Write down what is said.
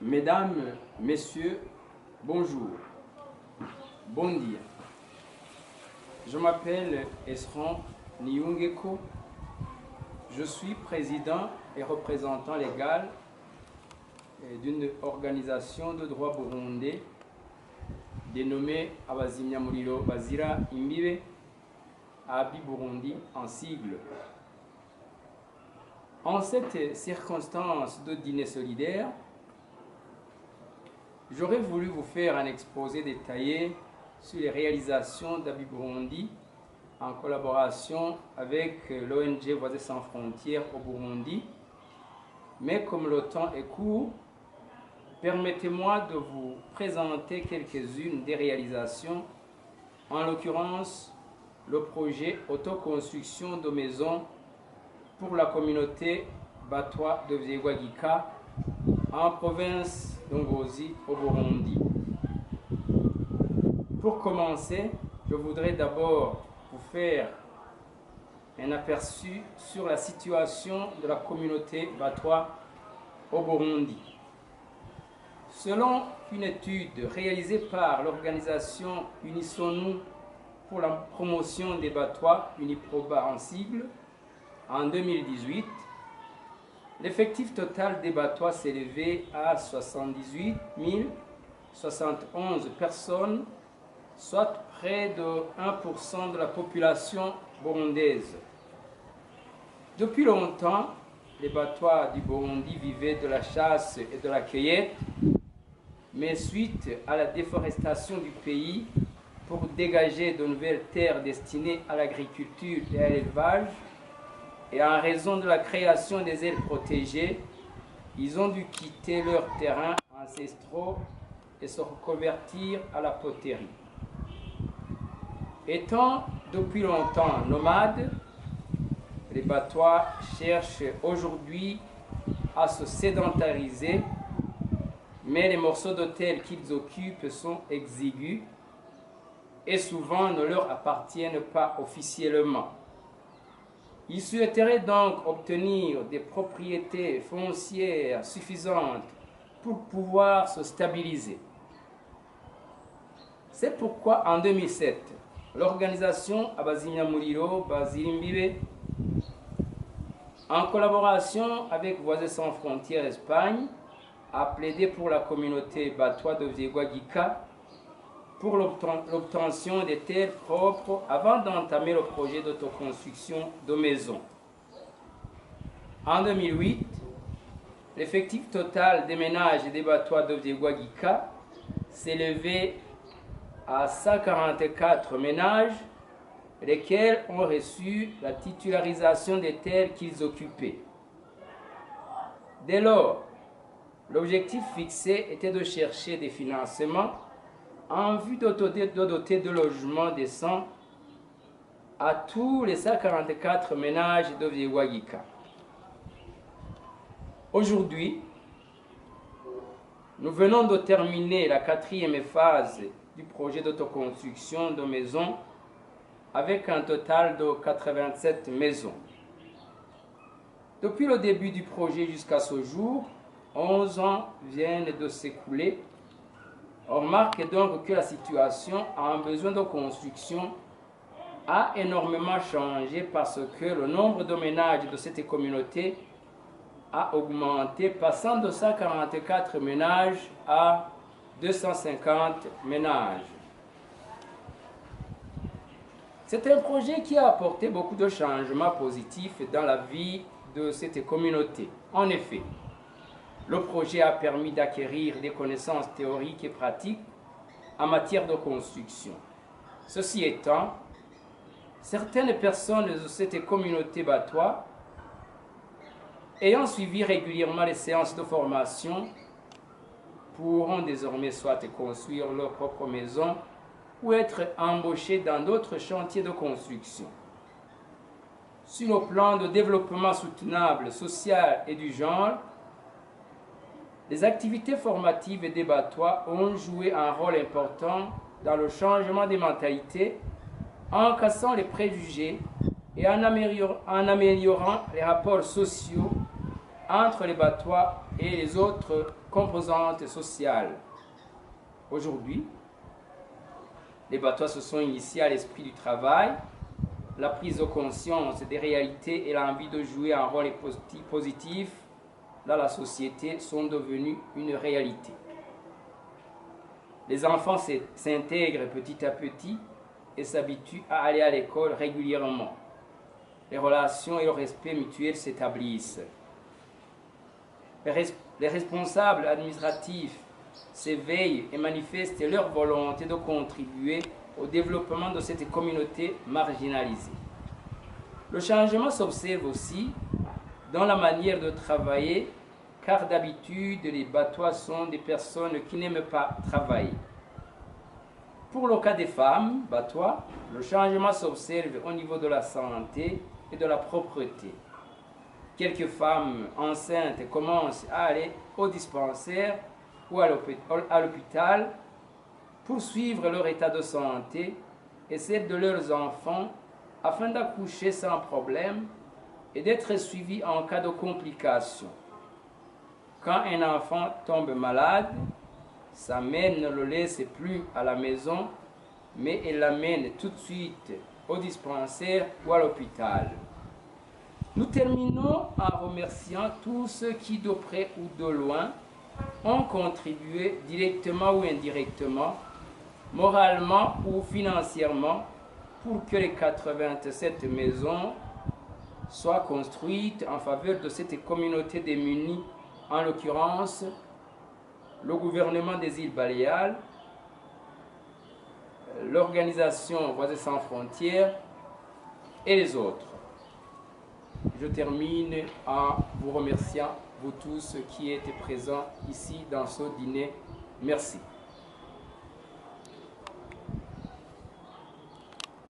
Mesdames, Messieurs, bonjour, bon dia. Je m'appelle Esron Niungeko. Je suis président et représentant légal d'une organisation de droit burundais dénommée Abazimyamuliro Bazira Imbibe, Abi Burundi en sigle. En cette circonstance de dîner solidaire, j'aurais voulu vous faire un exposé détaillé sur les réalisations d'Abi Burundi en collaboration avec l'ONG Voisins sans frontières au Burundi. Mais comme le temps est court, permettez-moi de vous présenter quelques-unes des réalisations, en l'occurrence le projet autoconstruction de maisons pour la communauté Batwa de Vyegwagika en province d'Ongozi au Burundi. Pour commencer, je voudrais d'abord vous faire un aperçu sur la situation de la communauté Batwa au Burundi. Selon une étude réalisée par l'organisation Unissons-nous pour la promotion des Batwa, Uniproba en sigle, en 2018, l'effectif total des Batwa s'élevait à 78 071 personnes, soit près de 1% de la population burundaise. Depuis longtemps, les Batwa du Burundi vivaient de la chasse et de la cueillette, mais suite à la déforestation du pays pour dégager de nouvelles terres destinées à l'agriculture et à l'élevage, et en raison de la création des aires protégées, ils ont dû quitter leurs terrains ancestraux et se reconvertir à la poterie. Étant depuis longtemps nomades, les Batwa cherchent aujourd'hui à se sédentariser, mais les morceaux de terre qu'ils occupent sont exigus et souvent ne leur appartiennent pas officiellement. Ils souhaiteraient donc obtenir des propriétés foncières suffisantes pour pouvoir se stabiliser. C'est pourquoi en 2007, l'organisation Abazimyamuliro Bazira Imbibe, en collaboration avec Voisins sans frontières Espagne, a plaidé pour la communauté Batwa de Vyegwagika pour l'obtention des terres propres avant d'entamer le projet d'autoconstruction de maisons. En 2008, l'effectif total des ménages et des Batwa de Vyegwagika s'élevait à 144 ménages, lesquels ont reçu la titularisation des terres qu'ils occupaient. Dès lors, l'objectif fixé était de chercher des financements en vue de doter de logements décents à tous les 144 ménages de Vyegwagika. Aujourd'hui, nous venons de terminer la 4e phase du projet d'autoconstruction de maisons avec un total de 87 maisons. Depuis le début du projet jusqu'à ce jour, 11 ans viennent de s'écouler. On remarque donc que la situation en besoin de construction a énormément changé parce que le nombre de ménages de cette communauté a augmenté, passant de 144 ménages à 250 ménages. C'est un projet qui a apporté beaucoup de changements positifs dans la vie de cette communauté. En effet, le projet a permis d'acquérir des connaissances théoriques et pratiques en matière de construction. Ceci étant, certaines personnes de cette communauté Batwa, ayant suivi régulièrement les séances de formation, pourront désormais soit construire leur propre maison ou être embauchés dans d'autres chantiers de construction. Sur le plan de développement soutenable, social et du genre, les activités formatives des Batwa ont joué un rôle important dans le changement des mentalités, en cassant les préjugés et en améliorant les rapports sociaux entre les Batois et les autres composantes sociales. Aujourd'hui, les Batois se sont initiés à l'esprit du travail, la prise de conscience des réalités et l'envie de jouer un rôle positif dans la société sont devenus une réalité. Les enfants s'intègrent petit à petit et s'habituent à aller à l'école régulièrement. Les relations et le respect mutuel s'établissent. Les responsables administratifs s'éveillent et manifestent leur volonté de contribuer au développement de cette communauté marginalisée. Le changement s'observe aussi dans la manière de travailler, car d'habitude, les Batois sont des personnes qui n'aiment pas travailler. Pour le cas des femmes Batois, le changement s'observe au niveau de la santé et de la propreté. Quelques femmes enceintes commencent à aller au dispensaire ou à l'hôpital pour suivre leur état de santé et celle de leurs enfants afin d'accoucher sans problème et d'être suivis en cas de complications. Quand un enfant tombe malade, sa mère ne le laisse plus à la maison, mais elle l'amène tout de suite au dispensaire ou à l'hôpital. Nous terminons en remerciant tous ceux qui, de près ou de loin, ont contribué directement ou indirectement, moralement ou financièrement, pour que les 87 maisons soient construites en faveur de cette communauté démunie, en l'occurrence le gouvernement des îles Baléares, l'organisation Voisins sans frontières et les autres. Je termine en vous remerciant, vous tous qui étiez présents ici dans ce dîner. Merci.